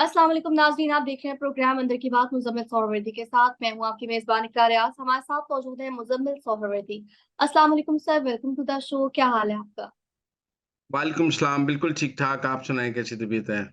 अस्सलाम वालेकुम नाज़रीन, आप देख रहे हैं प्रोग्राम अंदर की बात मुज़म्मिल सोहरवर्दी के साथ। मैं हूं आपकी मेज़बान इक़रा रियाज़। हमारे साथ मौजूद है मुज़म्मिल सोहरवर्दी। अस्सलाम वालेकुम sir, welcome to the show. क्या हाल है आपका? वालेकुम सलाम। बिल्कुल ठीक-ठाक। आप सुनाएँ कैसी तबीयत है?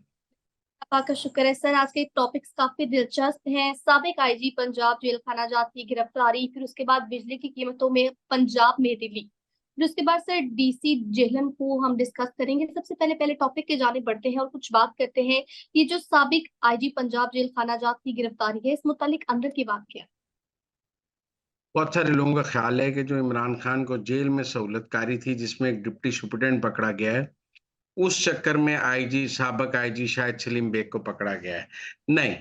अल्लाह का शुक्र है सर। आज के टॉपिक्स काफ़ी दिलचस्प हैं। साबिक आईजी पंजाब जेल खाना जात की गिरफ्तारी, फिर उसके बाद बिजली की कीमतों में पंजाब में रिलीफ, फिर उसके बाद सर डीसी जेहलम को हम डिस्कस करेंगे। सबसे पहले पहले टॉपिक के जाने बढ़ते हैं और कुछ बात करते हैं। ये जो साबिक आईजी पंजाब जेल खाना जात की गिरफ्तारी है, इस मुतालिक अंदर की बात क्या है? बहुत सारे लोगों का ख़्याल है कि जो इमरान खान को जेल में सहूलतकारी थी, जिसमें एक डिप्टी सुपरिटेंडेंट पकड़ा गया है, उस चक्कर में आईजी साबिक आईजी शायद सलीम बेग को पकड़ा गया है। नहीं,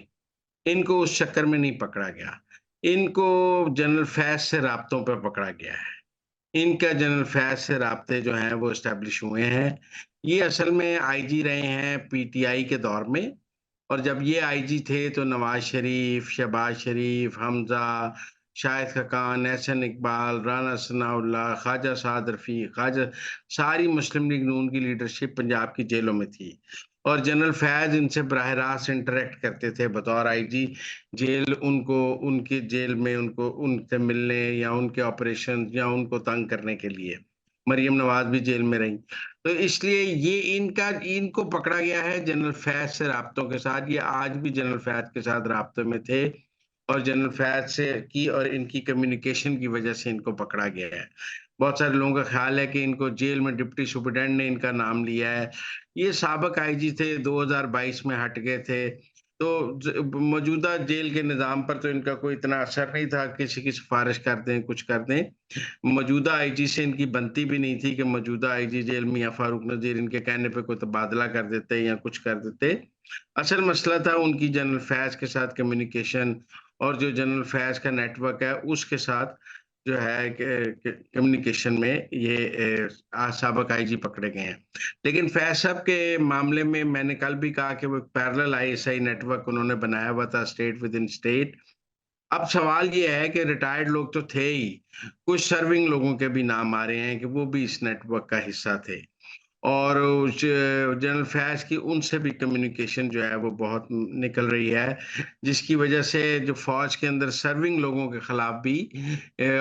इनको उस चक्कर में नहीं पकड़ा गया। इनको जनरल फैज़ से राब्तों पे पकड़ा गया है। इनका जनरल फैज़ से राब्ते जो हैं वो एस्टेब्लिश हुए हैं। ये असल में आईजी रहे हैं पीटीआई के दौर में, और जब ये आईजी थे तो नवाज़ शरीफ, शहबाज शरीफ, हमज़ा, शाहिद खकान, एहसन इकबाल, राना सनाउल्लाह, ख्वाजा साद रफ़ीक, ख्वाजा सारी मुस्लिम लीग नून की लीडरशिप पंजाब की जेलों में थी। और जनरल फैज़ इनसे बराह रास्त इंटरैक्ट करते थे बतौर आईजी। जेल उनको उनकी जेल में उनको उनसे मिलने या उनके ऑपरेशन या उनको तंग करने के लिए। मरियम नवाज़ भी जेल में रहीं। तो इसलिए ये इनको पकड़ा गया है जनरल फैज़ से राब्तों के साथ। ये आज भी जनरल फैज़ के साथ राब्ते में थे, और जनरल फैज़ से की और इनकी कम्युनिकेशन की वजह से इनको पकड़ा गया है। बहुत सारे लोगों का ख़्याल है कि इनको जेल में डिप्टी सुपरिटेंडेंट ने इनका नाम लिया है। ये साबिक आईजी थे, 2022 में हट गए थे। तो मौजूदा जेल के निज़ाम पर तो इनका कोई इतना असर नहीं था, किसी की सिफ़ारिश कर दें, कुछ कर दें। मौजूदा आईजी से इनकी बनती भी नहीं थी कि मौजूदा आईजी जेल मियां फारूक नज़ीर इनके कहने पे कोई तबादला कर देते या कुछ कर देते। असल मसला था उनकी जनरल फैज़ के साथ कम्युनिकेशन, और जो जनरल फैज़ का नेटवर्क है उसके साथ जो है कि कम्युनिकेशन में ये साबिक आईजी पकड़े गए हैं। लेकिन फैज़ साहब के मामले में मैंने कल भी कहा कि वो एक पैरेलल आईएसआई नेटवर्क उन्होंने बनाया हुआ था स्टेट विद इन स्टेट। अब सवाल ये है कि रिटायर्ड लोग तो थे ही, कुछ सर्विंग लोगों के भी नाम आ रहे हैं कि वो भी इस नेटवर्क का हिस्सा थे। और उस जनरल फैज़ की उनसे भी कम्युनिकेशन जो है वो बहुत निकल रही है, जिसकी वजह से जो फ़ौज के अंदर सर्विंग लोगों के खिलाफ भी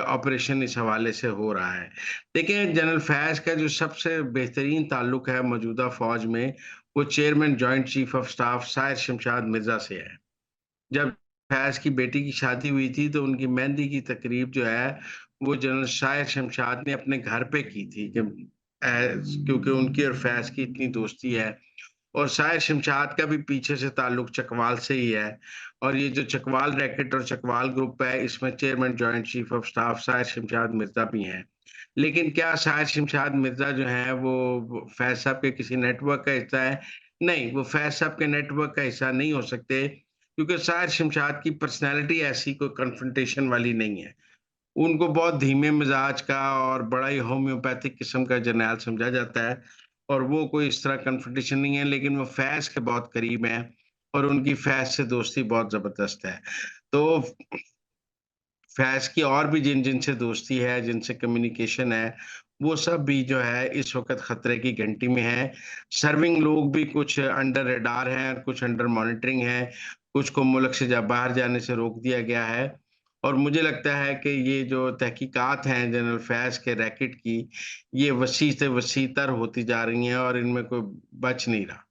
ऑपरेशन इस हवाले से हो रहा है। देखिए, जनरल फैज़ का जो सबसे बेहतरीन ताल्लुक है मौजूदा फ़ौज में, वो chairman joint chief of staff Sahir Shamshad Mirza से है। जब फैज़ की बेटी की शादी हुई थी, तो उनकी मेहंदी की तकरीब जो है, वो जनरल शाहिर शमशाद ने अपने घर पे की थी कि क्योंकि उनकी और फैज़ की इतनी दोस्ती है। और शाहिर शमशाद का भी पीछे से ताल्लुक चकवाल से ही है, और ये जो चकवाल रैकेट और चकवाल ग्रुप है, इसमें chairman joint chief of staff Shahir Shamshad Mirza भी हैं। लेकिन क्या शाहिर शमशाद मिर्ज़ा जो हैं, वो फैज़ साहब के किसी नेटवर्क का हिस्सा है? नहीं, वो फैज़ साहब के नेटवर्क का हिस्सा नहीं हो सकते, क्योंकि शाहिर शमशाद की पर्सनैलिटी ऐसी कोई कन्फ्रंटेशन वाली नहीं है। उनको बहुत धीमे मिजाज का और बड़ा ही होम्योपैथिक किस्म का जर्नैल समझा जाता है, और वो कोई इस तरह कन्फ्रंटेशन नहीं है, लेकिन वो फैज़ के बहुत करीब हैं, और उनकी फैज़ से दोस्ती बहुत ज़बरदस्त है। तो फैज़ की और भी जिन-जिन से दोस्ती है, जिनसे कम्युनिकेशन है, वो सब भी जो है इस वक़्त खतरे की घंटी में हैं। सर्विंग लोग भी कुछ अंडर रडार हैं, कुछ अंडर मॉनिटरिंग हैं, कुछ को मुल्क से बाहर जाने से रोक दिया गया है। और मुझे लगता है कि ये जो तहकीकात हैं जनरल फैज़ के रैकेट की, ये वसी से वसीतर होती जा रही हैं, और इनमें कोई बच नहीं रहा।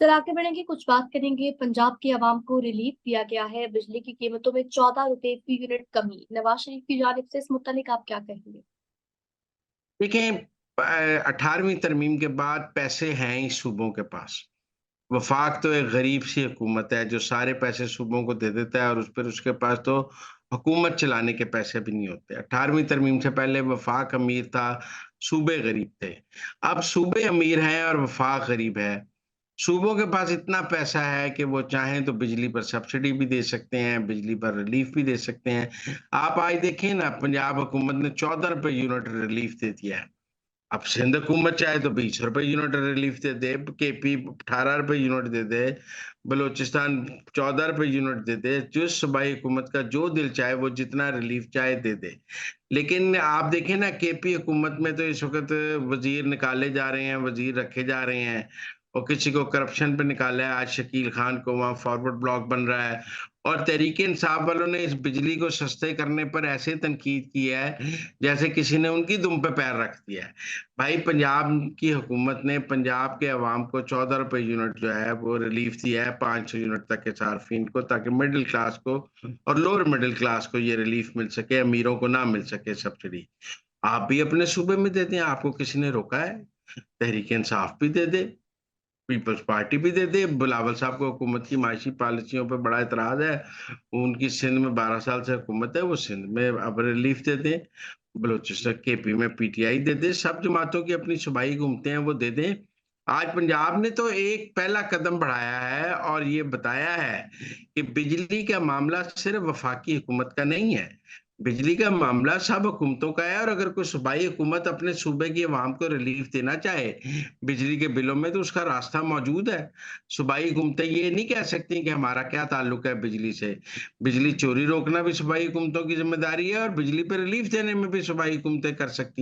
सर आगे बढ़ेंगे, कुछ बात करेंगे। पंजाब की आवाम को रिलीफ दिया गया है, बिजली की कीमतों में 14 रुपए फी यूनिट कमी। नवाज शरीफ की जानिब से इस मुतालिक आप क्या कहेंगे? देखें, 18वीं तरमीम के बाद पैसे हैं ही सूबों के पास। वफाक तो एक गरीब सी हुकूमत है जो सारे पैसे सूबों को दे देता है, और उस पर उसके पास तो हुकूमत चलाने के पैसे भी नहीं होते। 18वीं तरमीम से पहले वफाक अमीर था, सूबे गरीब थे। अब सूबे अमीर हैं और वफाक गरीब है। सूबों के पास इतना पैसा है कि वो चाहें तो बिजली पर सब्सिडी भी दे सकते हैं, बिजली पर रिलीफ भी दे सकते हैं। आप आज देखें ना, पंजाब हुकूमत ने 14 रुपए यूनिट रिलीफ दे दिया है। अब सिंध हुकूमत चाहे तो 20 रुपए यूनिट रिलीफ दे दे, केपी 18 रुपए यूनिट दे दे, बलूचिस्तान 14 रुपए यूनिट दे दे, जो सूबाई हुकूमत का जो दिल चाहे वो जितना रिलीफ चाहे दे दे। लेकिन आप देखें ना, केपी हुकूमत में तो इस वक़्त वज़ीर निकाले जा रहे हैं, वज़ीर रखे जा रहे हैं, और किसी को करप्शन पे निकाला है। आज शकील खान को वहाँ फॉरवर्ड ब्लॉक बन रहा है। और तहरीक इंसाफ वालों ने इस बिजली को सस्ते करने पर ऐसे तनकीद की है जैसे किसी ने उनकी दुम पे पैर रख दिया है। भाई, पंजाब की हुकूमत ने पंजाब के अवाम को 14 रुपए यूनिट जो है वो रिलीफ दिया है 500 यूनिट तक के सार्फिन को, ताकि मिडिल क्लास को और लोअर मिडिल क्लास को ये रिलीफ मिल सके, अमीरों को ना मिल सके सब्सिडी। आप भी अपने सूबे में दे दें, आपको किसी ने रोका है? तहरीक इंसाफ भी दे दे, पीपल्स पार्टी भी दे दे। बिलावल साहब को हुकूमत की माशी पॉलिसियों पे बड़ा एतराज है। उनकी सिंध में 12 साल से हुकूमत है, वो सिंध में अब रिलीफ दे दें। बलूचिस्तान केपी में पीटीआई दे दे। सब जमातों की अपनी सूबाई घूमते हैं, वो दे दें। आज पंजाब ने तो एक पहला कदम बढ़ाया है और ये बताया है कि बिजली का मामला सिर्फ वफाकी हुकूमत का नहीं है। बिजली का मामला सब हुकूमतों का है। और अगर कोई सूबाई हुकूमत अपने सूबे की अवाम को रिलीफ देना चाहे बिजली के बिलों में, तो उसका रास्ता मौजूद है। सूबाई हुकूमतें ये नहीं कह सकती कि हमारा क्या ताल्लुक है बिजली से। बिजली चोरी रोकना भी सूबाई हुकूमतों की जिम्मेदारी है और बिजली पर रिलीफ देने में भी सूबाई हुकूमतें कर सकती